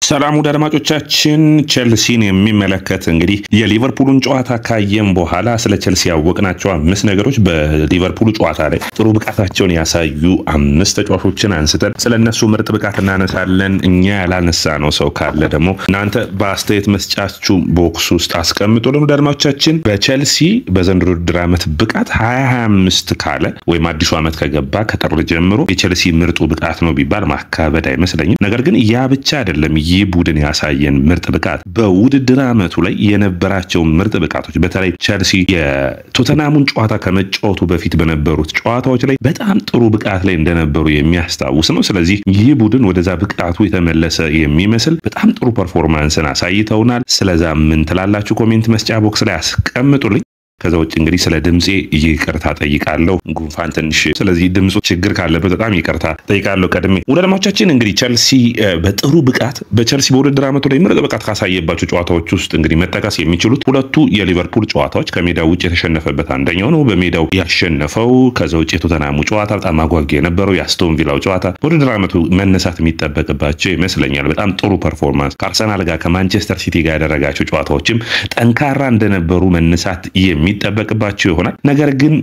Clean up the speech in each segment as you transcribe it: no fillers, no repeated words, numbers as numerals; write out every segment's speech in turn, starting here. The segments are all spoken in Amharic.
ሰላም ወደ አድማጮቻችን ቸልሲን የሚመለከት እንግዲህ የሊቨርፑልን ጨዋታ ካየን በኋላ ስለ ቸልሲ ያወቅናቸው አምስት ነገሮች በሊቨርፑል ጨዋታ ላይ ጥሩ ብቃታቸውን ያሳዩ አምስት ተጫዋቾችን አንስተን ስለነሱ ምርጥ ብቃት እናነሳለን። እኛ ያላነሳ ነው ሰው ካለ ደግሞ እናንተ በአስተያየት መስጫችሁ ቦክስ ውስጥ አስቀምጡልን። ወደ አድማጮቻችን በቸልሲ በዘንድሮ ውድድር ዓመት ብቃት 2025 ካለ ወይም አዲሱ ዓመት ከገባ ከጥር ጀምሮ የቸልሲ ምርጡ ብቃት ነው ቢባል ማካበድ አይመስለኝም። ነገር ግን ያ ብቻ አይደለም። ይህ ቡድን ያሳየን ምርጥ ብቃት በውድድር ዓመቱ ላይ የነበራቸው ምርጥ ብቃቶች በተለይ ቸልሲ የቶተናሙን ጨዋታ ከመጫወቱ በፊት በነበሩት ጨዋታዎች ላይ በጣም ጥሩ ብቃት ላይ እንደነበሩ የሚያስታውስ ነው። ስለዚህ ይህ ቡድን ወደዛ ብቃቱ የተመለሰ የሚመስል በጣም ጥሩ ፐርፎርማንስን አሳይተውናል። ስለዛ ምን ትላላችሁ? ኮሜንት መስጫ ቦክስ ላይ አስቀምጡልኝ። ከዛ ውጭ እንግዲህ ስለ ድምጼ ይቅርታ ጠይቃለሁ። ጉንፋን ትንሽ ስለዚህ ድምጹ ችግር ካለበት በጣም ይቅርታ ጠይቃለሁ ቀድሜ። ወደ አድማጮቻችን እንግዲህ ቸልሲ በጥሩ ብቃት በቸልሲ በውድድር ዓመቱ ላይ ምርጥ ብቃት ካሳየባቸው ጨዋታዎች ውስጥ እንግዲህ መጠቀስ የሚችሉት ሁለቱ የሊቨርፑል ጨዋታዎች ከሜዳው ውጭ የተሸነፈበት አንደኛው ነው። በሜዳው ያሸነፈው ከዛ ውጭ የቶተናሙ ጨዋታ በጣም አጓጊ የነበረው የአስቶን ቪላው ጨዋታ በውድድር ዓመቱ መነሳት የሚጠበቅባቸው ይመስለኛል። በጣም ጥሩ ፐርፎርማንስ ከአርሰናል ጋር ከማንቸስተር ሲቲ ጋር ያደረጋቸው ጨዋታዎችም ጠንካራ እንደነበሩ መነሳት የሚጠበቅባቸው ይሆናል። ነገር ግን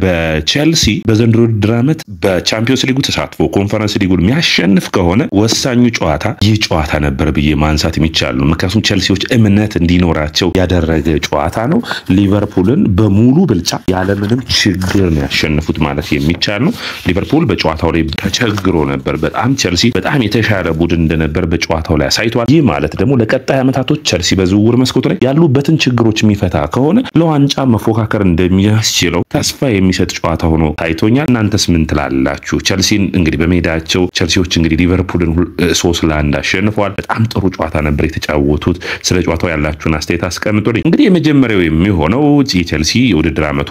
በቸልሲ በዘንድሮ ውድድር ዓመት በቻምፒዮንስ ሊጉ ተሳትፎ ኮንፈረንስ ሊጉን የሚያሸንፍ ከሆነ ወሳኙ ጨዋታ ይህ ጨዋታ ነበር ብዬ ማንሳት የሚቻል ነው። ምክንያቱም ቸልሲዎች እምነት እንዲኖራቸው ያደረገ ጨዋታ ነው። ሊቨርፑልን በሙሉ ብልጫ ያለምንም ችግር ነው ያሸነፉት ማለት የሚቻል ነው። ሊቨርፑል በጨዋታው ላይ ተቸግሮ ነበር። በጣም ቸልሲ በጣም የተሻለ ቡድን እንደነበር በጨዋታው ላይ አሳይቷል። ይህ ማለት ደግሞ ለቀጣይ ዓመታቶች ቸልሲ በዝውውር መስኮቱ ላይ ያሉበትን ችግሮች የሚፈታ ከሆነ ለዋንጫ መፎካከር እንደሚያስችለው ተስፋ የሚሰጥ ጨዋታ ሆኖ ታይቶኛል። እናንተስ ምን ትላላችሁ? ቸልሲን እንግዲህ በሜዳቸው ቸልሲዎች እንግዲህ ሊቨርፑልን 3-1 አሸንፈዋል። በጣም ጥሩ ጨዋታ ነበር የተጫወቱት። ስለ ጨዋታው ያላችሁን አስተያየት አስቀምጡልኝ። እንግዲህ የመጀመሪያው የሚሆነው የቸልሲ የውድድር ዓመቱ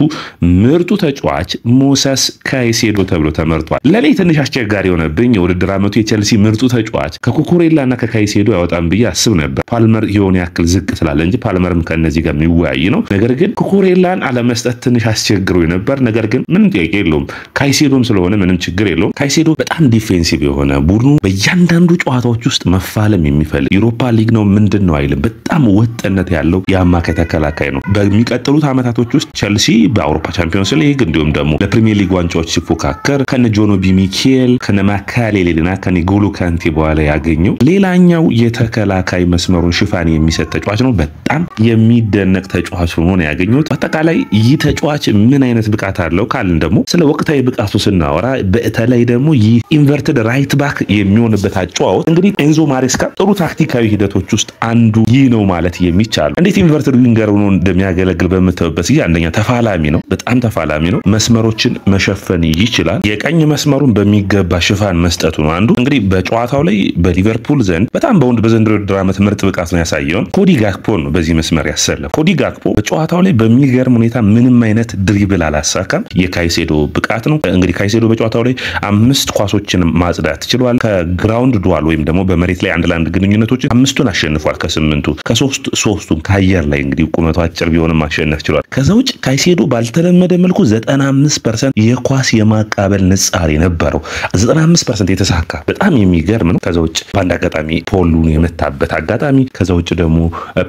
ምርጡ ተጫዋች ሞሰስ ካይሴዶ ተብሎ ተመርጧል። ለኔ ትንሽ አስቸጋሪ የሆነብኝ የውድድር ዓመቱ የቸልሲ ምርጡ ተጫዋች ከኩኩሬላና ከካይሴዶ ያወጣም ብዬ አስብ ነበር። ፓልመር የሆነ ያክል ዝቅ ስላለ እንጂ ፓልመርም ከነዚህ ጋር የሚወያይ ነው። ነገር ግን ኩኩሬላን አለመስጠት ትንሽ አስቸግሮኝ ነበር። ነገር ግን ምንም ጥያቄ የለውም ካይሴዶም ስለሆነ ምንም ችግር የለውም። ካይሴዶ በጣም ዲፌንሲቭ የሆነ ቡድኑ በእያንዳንዱ ጨዋታዎች ውስጥ መፋለም የሚፈልግ ዩሮፓ ሊግ ነው ምንድን ነው አይልም። በጣም ወጥነት ያለው የአማካይ ተከላካይ ነው። በሚቀጥሉት ዓመታቶች ውስጥ ቸልሲ በአውሮፓ ቻምፒዮንስ ሊግ እንዲሁም ደግሞ ለፕሪሚየር ሊግ ዋንጫዎች ሲፎካከር ከነ ጆኖቢ ሚኬል ከነ ማካሌሌና ከነ ጎሎ ካንቴ በኋላ ያገኘው ሌላኛው የተከላካይ መስመሩን ሽፋን የሚሰጥ ተጫዋች ነው። በጣም የሚደነቅ ተጫዋች ሆኖ ነው ያገኙት። አጠቃላይ ይህ ተጫዋች ምን አይነት ብቃት አለው ካልን ደግሞ ስለ ወቅታዊ ብቃቱ ስናወራ በተለይ ደግሞ ይህ ኢንቨርትድ ራይት ባክ የሚሆንበት አጫዋወት እንግዲህ ኤንዞ ማሬስካ ጥሩ ታክቲካዊ ሂደቶች ውስጥ አንዱ ይህ ነው ማለት የሚቻል። እንዴት ኢንቨርትድ ዊንገር ሆኖ እንደሚያገለግል በምታዩበት ጊዜ አንደኛ ተፋላሚ ነው፣ በጣም ተፋላሚ ነው። መስመሮችን መሸፈን ይችላል። የቀኝ መስመሩን በሚገባ ሽፋን መስጠቱ ነው አንዱ። እንግዲህ በጨዋታው ላይ በሊቨርፑል ዘንድ በጣም በዘንድሮ ውድድር ዓመት ምርጥ ብቃት ነው ያሳየውን ኮዲ ጋክፖ ነው በዚህ መስመር ያሰለፈው። ኮዲ ጋክፖ በጨዋታው ላይ በሚገርም ሁኔታ ምንም አይነት ድሪብል አላሳካም። የካይሴዶ ብቃት ነው። እንግዲህ ካይሴዶ በጨዋታው ላይ 5 ኳሶችን ማጽዳት ችሏል። ከግራውንድ ዱዋል ወይም ደግሞ በመሬት ላይ አንድ ለአንድ ግንኙነቶችን 5ቱን አሸንፏል። ከ8ቱ ከ3ቱን ከአየር ላይ እንግዲህ ቁመቱ አጭር ቢሆንም ማሸነፍ ችሏል። ከዛ ውጭ ካይሴዶ ባልተለመደ መልኩ 95% የኳስ የማቃበል ንጻሬ ነበረው። 95% የተሳካ በጣም የሚገርም ነው። ከዛ ውጭ በአንድ አጋጣሚ ፖሉን የመታበት አጋጣሚ፣ ከዛ ውጭ ደግሞ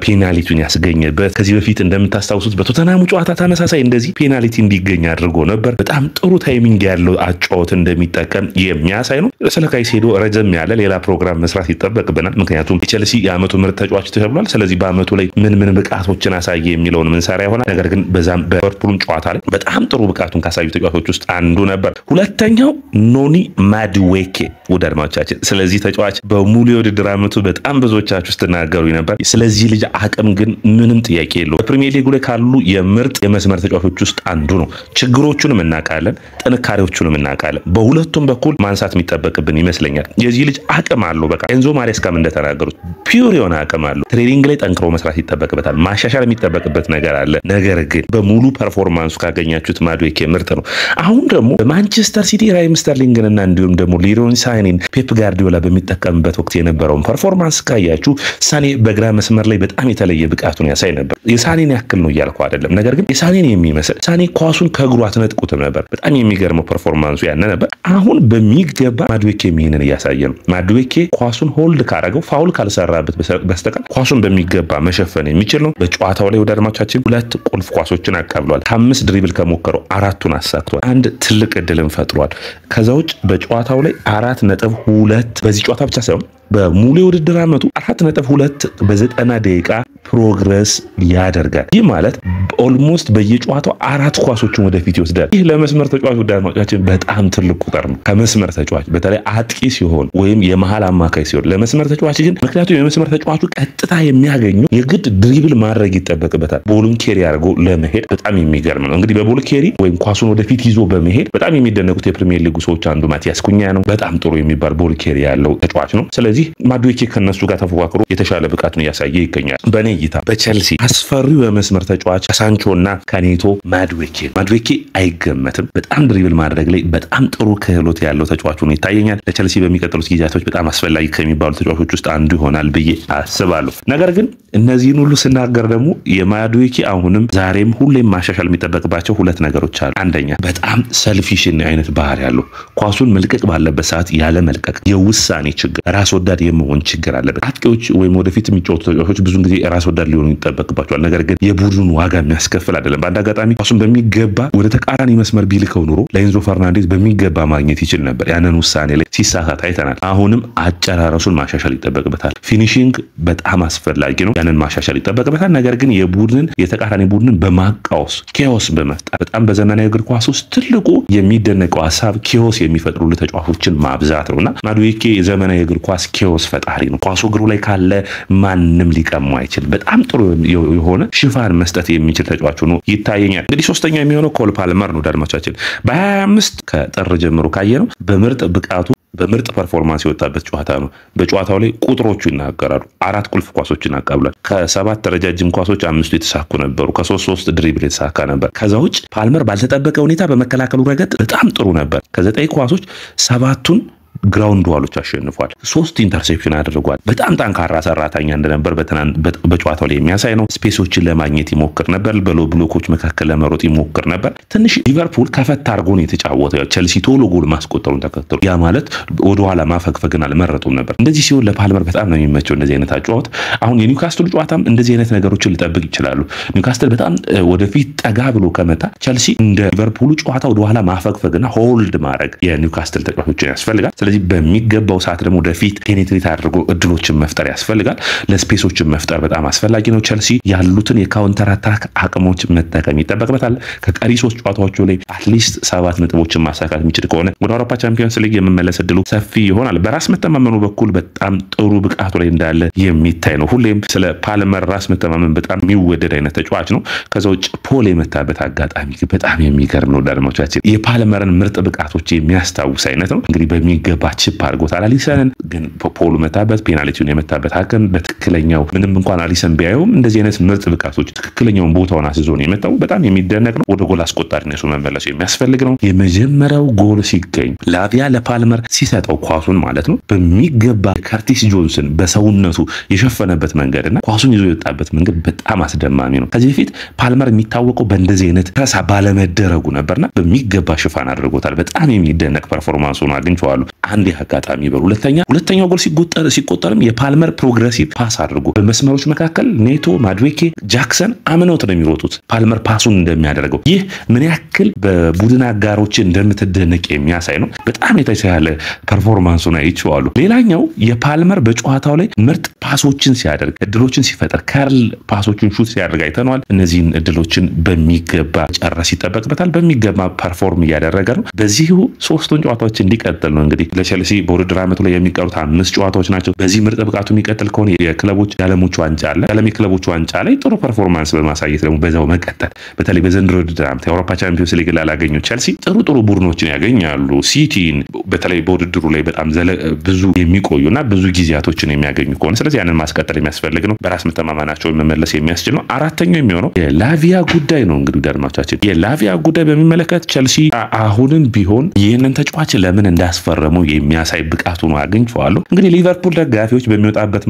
ፔናልቲውን ያስገኘበት ከዚህ በፊት እንደምታስታውሱት በቶተናሙ ጨዋታ ተመሳሳይ እንደዚህ ፔናልቲ እንዲገኝ አድርጎ ነበር። በጣም ጥሩ ታይሚንግ ያለው አጫወት እንደሚጠቀም የሚያሳይ ነው። ስለ ካይሴዶ ረዘም ያለ ሌላ ፕሮግራም መስራት ይጠበቅብናል። ምክንያቱም የቸልሲ የዓመቱ ምርጥ ተጫዋች ተብሏል። ስለዚህ በዓመቱ ላይ ምን ብቃቶችን አሳየ የሚለውን ምንሰራ ይሆናል። ነገር ግን በዛም በሊቨርፑል ጨዋታ ላይ በጣም ጥሩ ብቃቱን ካሳዩ ተጫዋቾች ውስጥ አንዱ ነበር። ሁለተኛው ኖኒ ማድዌኬ ወደ አድማጮቻችን ስለዚህ ተጫዋች በሙሉ የውድድር ዓመቱ በጣም ብዙዎቻችሁ ስትናገሩ ነበር። ስለዚህ ልጅ አቅም ግን ምንም ጥያቄ የለውም። በፕሪሚየር ሊግ ላይ ካሉ የምርጥ የመስመር ተጫዋቾች ውስጥ አንዱ ነው። ችግሮቹንም እናውቃለን፣ ጥንካሬዎቹንም እናውቃለን። በሁለቱም በኩል ማንሳት የሚጠበቅብን ይመስለኛል። የዚህ ልጅ አቅም አለው። በቃ ኤንዞ ማሬስካም እንደተናገሩት ፒውር የሆነ አቅም አለው። ትሬኒንግ ላይ ጠንክሮ መስራት ይጠበቅበታል። ማሻሻል የሚጠበቅበት ነገር አለ። ነገር ግን በሙሉ ፐርፎርማንሱ ካገኛችሁት ማድዌኬ ምርጥ ነው። አሁን ደግሞ በማንቸስተር ሲቲ ራሂም ስተርሊንግንና እንዲሁም ደግሞ ሊሮይ ሳኔን ፔፕ ጋርዲዮላ በሚጠቀምበት ወቅት የነበረውን ፐርፎርማንስ ካያችሁ ሳኔ በግራ መስመር ላይ በጣም የተለየ ብቃቱን ያሳይ ነበር። የሳኔን ያክል ነው እያልኩ አይደለም። ነገር ግን የሳኔን የሚመስል ሳኔ ኳሱን ከእግሩ አትነጥቁትም ነበር። በጣም የሚገርመው ፐርፎርማንሱ ያነ ነበር። አሁን በሚገባ ማዱዌኬ ይሄንን እያሳየ ነው። ማዱዌኬ ኳሱን ሆልድ ካረገው ፋውል ካልሰራበት በስተቀር ኳሱን በሚገባ መሸፈን የሚችል ነው። በጨዋታው ላይ ወደ አድማጮቻችን 2 ቁልፍ ኳሶችን አቀብሏል። ከ5 ድሪብል ከሞከረው 4ቱን አሳክቷል። አንድ ትልቅ እድልን ፈጥሯል። ከዛ ውጭ በጨዋታው ላይ 4.2 በዚህ ጨዋታ ብቻ ሳይሆን በሙሉ የውድድር ዓመቱ 4.2 በ90 ደቂቃ ፕሮግረስ ያደርጋል። ይህ ማለት ኦልሞስት በየጨዋታው 4 ኳሶችን ወደፊት ይወስዳል። ይህ ለመስመር ተጫዋች ወዳጆቻችን በጣም ትልቅ ቁጥር ነው። ከመስመር ተጫዋች በተለይ አጥቂ ሲሆን ወይም የመሃል አማካይ ሲሆን፣ ለመስመር ተጫዋች ግን ምክንያቱም የመስመር ተጫዋቹ ቀጥታ የሚያገኙ የግድ ድሪብል ማድረግ ይጠበቅበታል። ቦሉን ኬሪ አድርጎ ለመሄድ በጣም የሚገርም ነው። እንግዲህ በቦል ኬሪ ወይም ኳሱን ወደፊት ይዞ በመሄድ በጣም የሚደነቁት የፕሪሚየር ሊጉ ሰዎች አንዱ ማቲያስ ኩኛ ነው። በጣም ጥሩ የሚባል ቦል ኬሪ ያለው ተጫዋች ነው። ስለዚህ ማዱዌኬ ከነሱ ጋር ተፎካክሮ የተሻለ ብቃቱን እያሳየ ይገኛል። በኔ እይታ በቸልሲ አስፈሪው የመስመር ተጫዋች ከሳንቾና ከኔቶ ማዱዌኬ አይገመትም። በጣም ድሪብል ማድረግ ላይ በጣም ጥሩ ክህሎት ያለው ተጫዋች ሆኖ ይታየኛል። ለቸልሲ በሚቀጥሉት ጊዜያቶች በጣም አስፈላጊ ከሚባሉ ተጫዋቾች ውስጥ አንዱ ይሆናል ብዬ አስባለሁ። ነገር ግን እነዚህን ሁሉ ስናገር ደግሞ የማዱዌኬ አሁንም ዛሬም ሁሌም ማሻሻል የሚጠበቅባቸው 2 ነገሮች አሉ። አንደኛ በጣም ሰልፊሽ አይነት ባህሪ ያለው ኳሱን መልቀቅ ባለበት ሰዓት ያለ መልቀቅ የውሳኔ ችግር፣ ራስ ወዳድ የመሆን ችግር አለበት። አጥቂዎች ወይም ወደፊት የሚጫወቱ ተጫዋቾች ብዙ ጊዜ ራስ ወዳድ ሊሆኑ ይጠበቅባቸዋል። ነገር ግን የቡድኑን ዋጋ የሚያስከፍል አይደለም። በአንድ አጋጣሚ ኳሱን በሚገባ ወደ ተቃራኒ መስመር ቢልከው ኑሮ ለኤንዞ ፈርናንዴዝ በሚገባ ማግኘት ይችል ነበር። ያንን ውሳኔ ላይ ሲሳሳት አይተናል። አሁንም አጨራረሱን ማሻሻል ይጠበቅበታል። ፊኒሺንግ በጣም አስፈላጊ ነው። ያንን ማሻሻል ይጠበቅበታል። ነገር ግን የተቃራኒ ቡድንን በማቃወስ ኬኦስ በመፍጠር በጣም በዘመናዊ እግር ኳስ ውስጥ ትልቁ የሚደነቀው ሀሳብ ኬኦስ የሚፈጥሩ ተጫዋቾችን ማብዛት ነውና ማዱዌኬ የዘመናዊ እግር ኳስ ኬኦስ ፈጣሪ ነው። ኳሱ እግሩ ላይ ካለ ማንም ሊቀማው አይችልም። በጣም ጥሩ የሆነ ሽፋን መስጠት የሚችል ተጫዋች ሆኖ ይታየኛል። እንግዲህ ሶስተኛ የሚሆነው ኮል ፓልመር ነው። አድማጮቻችን በ25 ከጥር ጀምሮ ካየነው በምርጥ ብቃቱ በምርጥ ፐርፎርማንስ የወጣበት ጨዋታ ነው። በጨዋታው ላይ ቁጥሮቹ ይናገራሉ። 4 ቁልፍ ኳሶችን አቀብሏል። ከ7 ረጃጅም ኳሶች 5 የተሳኩ ነበሩ። ከ3 ድሪብል የተሳካ ነበር። ከዛ ውጭ ፓልመር ባልተጠበቀ ሁኔታ በመከላከሉ ረገድ በጣም ጥሩ ነበር። ከ9 ኳሶች 7ቱን ግራውንድ ዋሎች አሸንፏል። 3 ኢንተርሴፕሽን አድርጓል። በጣም ጠንካራ ሰራተኛ እንደነበር በጨዋታው ላይ የሚያሳይ ነው። ስፔሶችን ለማግኘት ይሞክር ነበር። በሎ ብሎኮች መካከል ለመሮጥ ይሞክር ነበር። ትንሽ ሊቨርፑል ከፈት አድርጎ ነው የተጫወተው። ቸልሲ ቶሎ ጎል ማስቆጠሩን ተከትሎ ያ ማለት ወደ ኋላ ማፈግፈግን አልመረጡም ነበር። እንደዚህ ሲሆን ለፓልመር በጣም ነው የሚመቸው እንደዚህ አይነት አጫዋት። አሁን የኒውካስትል ጨዋታም እንደዚህ አይነት ነገሮችን ሊጠብቅ ይችላሉ። ኒውካስትል በጣም ወደፊት ጠጋ ብሎ ከመጣ ቸልሲ እንደ ሊቨርፑል ጨዋታ ወደ ኋላ ማፈግፈግና ሆልድ ማድረግ የኒውካስትል ተጫዋቾችን ያስፈልጋል። ስለዚህ በሚገባው ሰዓት ደግሞ ወደፊት ፔኔትሬት አድርጎ እድሎችን መፍጠር ያስፈልጋል። ለስፔሶችን መፍጠር በጣም አስፈላጊ ነው። ቸልሲ ያሉትን የካውንተር አታክ አቅሞች መጠቀም ይጠበቅበታል። ከቀሪ 3 ጨዋታዎች ላይ አትሊስት 7 ነጥቦችን ማሳካት የሚችል ከሆነ ወደ አውሮፓ ቻምፒዮንስ ሊግ የመመለስ እድሉ ሰፊ ይሆናል። በራስ መተማመኑ በኩል በጣም ጥሩ ብቃቱ ላይ እንዳለ የሚታይ ነው። ሁሌም ስለ ፓልመር ራስ መተማመን በጣም የሚወደድ አይነት ተጫዋች ነው። ከዛ ውጭ ፖል የመታበት አጋጣሚ በጣም የሚገርም ነው። ዳርማቻችን የፓልመርን ምርጥ ብቃቶች የሚያስታውስ አይነት ነው። እንግዲህ በሚገባ ቺፕ አድርጎታል አሊሰንን። ግን ፖል መታበት ፔናልቲውን የመታበት ሀከም በትክክለኛው ምንም እንኳን አሊሰን ቢያየውም እንደዚህ አይነት ምርጥ ብቃቶች ትክክለኛውን ቦታውን አስይዞ ነው የመጣው። በጣም የሚደነቅ ነው። ወደ ጎል አስቆጣሪነቱ መመለሱ የሚያስፈልግ ነው። የመጀመሪያው ጎል ሲገኝ ላቪያ ለፓልመር ሲሰጠው ኳሱን ማለት ነው በሚገባ ከርቲስ ጆንሰን በሰውነቱ የሸፈነበት መንገድና ኳሱን ይዞ የወጣበት መንገድ በጣም አስደማሚ ነው። ከዚህ በፊት ፓልመር የሚታወቀው በእንደዚህ አይነት ተሳ ባለመደረጉ ነበርና በሚገባ ሽፋን አድርጎታል። በጣም የሚደነቅ ፐርፎርማንሱን አግኝቷል። አንድ አጋጣሚ ሁለተኛው ጎል ሲቆጠርም የፓልመር ፕሮግሬሲቭ ፓስ አድርጎ በመስመሮች መካከል ኔቶ፣ ማዱዌኬ፣ ጃክሰን አምነውት ነው የሚሮጡት ፓልመር ፓሱን እንደሚያደርገው። ይህ ምን ያክል በቡድን አጋሮች እንደምትደነቅ የሚያሳይ ነው። በጣም የተሻለ ፐርፎርማንሱን አይቼዋለሁ። ሌላኛው የፓልመር በጨዋታው ላይ ምርጥ ፓሶችን ሲያደርግ እድሎችን ሲፈጠር ከርል ፓሶችን ሹት ሲያደርግ አይተናል። እነዚህን እድሎችን በሚገባ ጨረስ ይጠበቅበታል። በሚገባ ፐርፎርም እያደረገ ነው። በዚሁ 3ቱን ጨዋታዎች እንዲቀጥል ነው እንግዲህ ለቸልሲ በውድድር ዓመቱ ላይ የሚቀሩት 5 ጨዋታዎች ናቸው። በዚህ ምርጥ ብቃቱ የሚቀጥል ከሆነ የክለቦች የዓለሞች ዋንጫ አለ። የዓለም የክለቦች ዋንጫ ላይ ጥሩ ፐርፎርማንስ በማሳየት ደግሞ በዛው መቀጠል በተለይ በዘንድሮ ውድድር ዓመት የአውሮፓ ቻምፒዮንስ ሊግ ላላገኙ ቸልሲ ጥሩ ቡድኖችን ያገኛሉ። ሲቲን በተለይ በውድድሩ ላይ በጣም ብዙ የሚቆዩና ብዙ ጊዜያቶችን የሚያገኙ ከሆነ ስለዚህ ያንን ማስቀጠል የሚያስፈልግ ነው። በራስ መተማመናቸውን መመለስ የሚያስችል ነው። አራተኛው የሚሆነው የላቪያ ጉዳይ ነው። እንግዲህ አድማጮቻችን የላቪያ ጉዳይ በሚመለከት ቸልሲ አሁንም ቢሆን ይህንን ተጫዋች ለምን እንዳስፈረሙ የሚያሳይ ብቃቱ ነው አግኝቷለሁ። እንግዲህ ሊቨርፑል ደጋፊዎች በሚወጣበት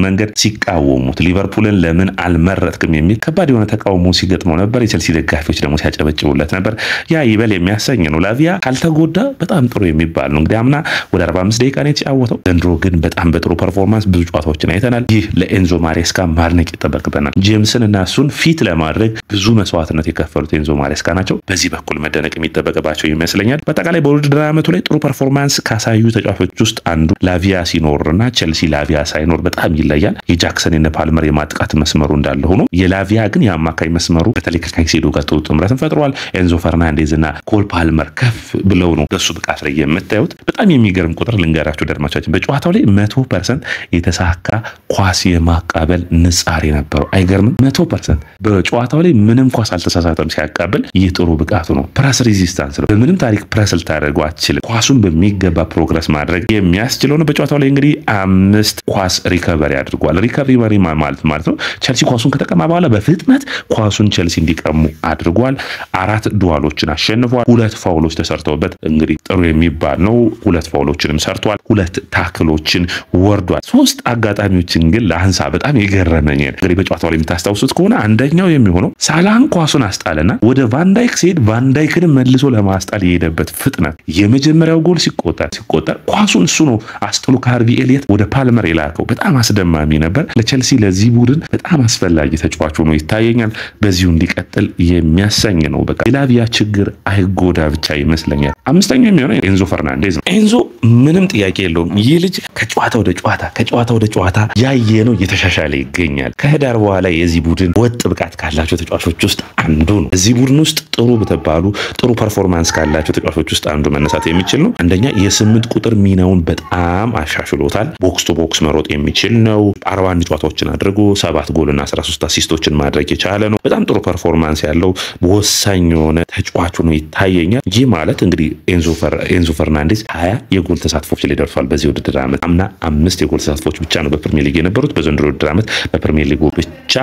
መንገድ ሲቃወሙት ሊቨርፑልን ለምን አልመረጥክም የሚል ከባድ የሆነ ተቃውሞ ሲገጥመው ነበር። የቸልሲ ደጋፊዎች ደግሞ ሲያጨበጭቡለት ነበር። ያ ይበል የሚያሰኝ ነው። ላቪያ ካልተጎዳ በጣም ጥሩ የሚባል ነው። እንግዲህ አምና ወደ 45 ደቂቃ ነው የተጫወተው። ዘንድሮ ግን በጣም በጥሩ ፐርፎርማንስ ብዙ ጨዋታዎችን አይተናል። ይህ ለኤንዞ ማሬስካ ማድነቅ ይጠበቅብናል። ጄምስን እና እሱን ፊት ለማድረግ ብዙ መስዋዕትነት የከፈሉት ኤንዞ ማሬስካ ናቸው። በዚህ በኩል መደነቅ የሚጠበቅባቸው ይመስለኛል። በአጠቃላይ በውድድር ዓመቱ ላይ ጥሩ ፐርፎርማንስ ካሳዩ ተጫዋቾች ውስጥ አንዱ ላቪያ ሲኖርና ቸልሲ ላቪያ ሳይኖር በጣም ይለያል። የጃክሰን እና ፓልመር የማጥቃት መስመሩ እንዳለ ሆኖ የላቪያ ግን የአማካይ መስመሩ በተለይ ከካይሴዶ ጋር ጥሩ ጥምረትን ፈጥሯል። ኤንዞ ፈርናንዴዝ እና ኮል ፓልመር ከፍ ብለው ነው በሱ ብቃት ላይ የምታዩት። በጣም የሚገርም ቁጥር ልንገራችሁ ደድማቻችን። በጨዋታው ላይ 100% የተሳካ ኳስ የማቃበል ንጻሬ ነበረው። አይገርምም? 100% በጨዋታው ላይ ምንም ኳስ አልተሳሳተም ሲያቃብል። ይህ ጥሩ ብቃቱ ነው። ፕረስ ሬዚስታንስ ነው። በምንም ታሪክ ፕረስ ልታደርገው አትችልም። ኳሱን በሚገባ ፕሮግረስ ማድረግ የሚያስችለው ነው። በጨዋታው ላይ እንግዲህ 5 ኳስ ሪከቨሪ አድርጓል። ሪከቨሪ ማለት ነው ቸልሲ ኳሱን ከተቀማ በኋላ በፍጥነት ኳሱን ቸልሲ እንዲቀሙ አድርጓል። 4 ዱዋሎችን አሸንፏል። 2 ፋውሎች ተሰርተውበት እንግዲህ ጥሩ የሚባል ነው። 2 ፋውሎችንም ሰርቷል። 2 ታክሎችን ወርዷል። 3 አጋጣሚዎችን ግን ለአንሳ በጣም የገረመኝ እንግዲህ በጨዋታው ላይ የምታስታውሱት ከሆነ አንደኛው የሚሆነው ሳላህን ኳሱን አስጣለና ወደ ቫንዳይክ ሲሄድ ቫንዳይክን መልሶ ለማስጣል የሄደበት ፍጥነት የመጀመሪያው ጎል ሲቆጠር ኳሱን እሱ ነው አስጥሎ ከሃርቪ ኤሊየት ወደ ፓልመር የላከው። በጣም አስደማሚ ነበር። ለቸልሲ ለዚህ ቡድን በጣም አስፈላጊ ተጫዋች ሆኖ ይታየኛል። በዚሁ እንዲቀጥል የሚያሰኝ ነው። በቃ የላቪያ ችግር አይጎዳ ብቻ ይመስለኛል። አምስተኛው የሚሆነው ኤንዞ ፈርናንዴዝ ነው። ኤንዞ ምንም ጥያቄ የለውም። ይህ ልጅ ከጨዋታ ወደ ጨዋታ ያየነው እየተሻሻለ ይገኛል። ከህዳር በኋላ የዚህ ቡድን ወጥ ብቃት ካላቸው ተጫዋቾች ውስጥ አንዱ ነው። እዚህ ቡድን ውስጥ ጥሩ ፐርፎርማንስ ካላቸው ተጫዋቾች ውስጥ አንዱ መነሳት የሚችል ነው። አንደኛ የ8 ቁጥር ሚናውን በጣም አሻሽሎታል። ቦክስ ቱ ቦክስ መሮጥ የሚችል ነው። 41 ጨዋታዎችን አድርጎ 7 ጎልና 13 አሲስቶችን ማድረግ የቻለ ነው። በጣም ጥሩ ፐርፎርማንስ ያለው ወሳኝ የሆነ ተጫዋች ነው ይታየኛል። ይህ ማለት እንግዲህ ኤንዞ ፈርናንዴዝ 20 የጎል ተሳትፎች ላይ ደርሷል በዚህ ውድድር ዓመት። አምና 5 የጎል ተሳትፎች ብቻ ነው በፕሪሚየር ሊግ የነበሩት። በዘንድሮ ውድድር ዓመት በፕሪሚየር ሊግ ብቻ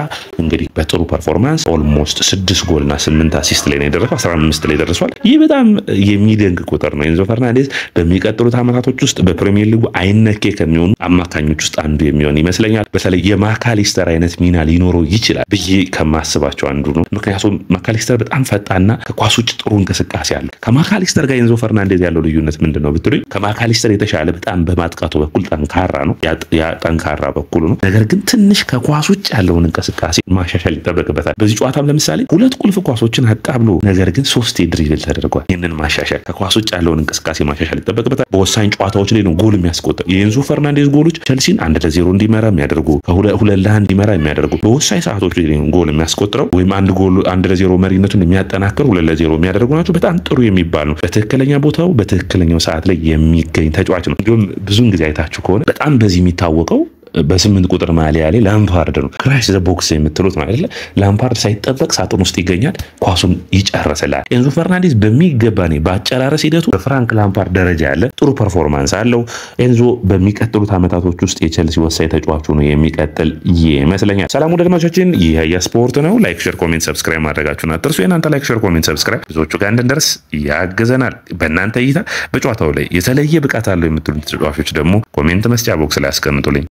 እንግዲህ በጥሩ ፐርፎርማንስ ኦልሞስት 6 ጎልና 8 አሲስት ላይ ነው የደረሰው። 15 ላይ ደርሷል። ይህ በጣም የሚደንቅ ቁጥር ነው። ኤንዞ ፈርናንዴዝ በሚቀጥሉት ዓመታቶች ውስጥ በፕሪሚየር ሊጉ አይነኬ ከሚሆኑ አማካኞች ውስጥ አንዱ የሚሆን ይመስለኛል። በተለይ የማካሊስተር አይነት ሚና ሊኖረው ይችላል ብዬ ከማስባቸው አንዱ ነው። ምክንያቱም ማካሊስተር በጣም ፈጣንና ከኳስ ውጭ ጥሩ እንቅስቃሴ አለ። ከማካሊስተር ጋር ኤንዞ ፈርናንዴዝ ያለው ልዩነት ምንድነው ብትሉኝ፣ ከማካሊስተር የተሻለ በጣም በማጥቃቱ በኩል ጠንካራ ነው። ያ ጠንካራ በኩል ነው። ነገር ግን ትንሽ ከኳስ ውጭ ያለውን እንቅስቃሴ ማሻሻል ይጠበቅበታል። በዚህ ጨዋታም ለምሳሌ 2 ቁልፍ ኳሶችን አጣብሎ ነገር ግን 3 ድሪብል ተደርጓል። ይህንን ማሻሻል ከኳስ ውጭ ያለውን እንቅስቃሴ ማሻሻል ይጠበቅበታል። በወሳኝ ጨዋታዎች ላይ ነው ጎል የሚያስቆጥር። የኤንዞ ፈርናንዴዝ ጎሎች ቸልሲን 1-0 እንዲመራ የሚያደርጉ ከ2-1 እንዲመራ የሚያደርጉ በወሳኝ ሰዓቶች ላይ ነው ጎል የሚያስቆጥረው ወይም 1-0 መሪነቱን የሚያጠናክር 2-0 የሚያደርጉ ናቸው። በጣም ጥሩ የሚባል ነው። በትክክለኛ ቦታው በትክክለኛው ሰዓት ላይ የሚገኝ ተጫዋች ነው። እንዲሁም ብዙን ጊዜ አይታችሁ ከሆነ በጣም በዚህ የሚታወቀው በ8 ቁጥር ማሊያ ላይ ላምፓርድ ነው። ክራሽ ዘ ቦክስ የምትሉት ማለት አይደለ? ላምፓርድ ሳይጠበቅ ሳጥን ውስጥ ይገኛል፣ ኳሱን ይጨርሳል። ኤንዞ ፈርናንዴዝ በሚገባ ነው በአጨራረስ ሂደቱ በፍራንክ ላምፓርድ ደረጃ ያለ ጥሩ ፐርፎርማንስ አለው። ኤንዞ በሚቀጥሉት ዓመታቶች ውስጥ የቸልሲ ወሳኝ ተጫዋቹ ነው የሚቀጥል ይመስለኛል። ሰላም ወደ አድማጮቻችን፣ ይህ የስፖርት ነው። ላይክ፣ ሼር፣ ኮሜንት፣ ሰብስክራይብ ማድረጋችሁን አትርሱ። የናንተ ላይክ፣ ሼር፣ ኮሜንት፣ ሰብስክራይብ ብዙዎቹ ጋር እንድንደርስ ያግዘናል። በእናንተ እይታ በጨዋታው ላይ የተለየ ብቃት አለው የምትሉት ተጫዋቾች ደግሞ ኮሜንት መስጫ ቦክስ ላይ አስቀምጡልኝ።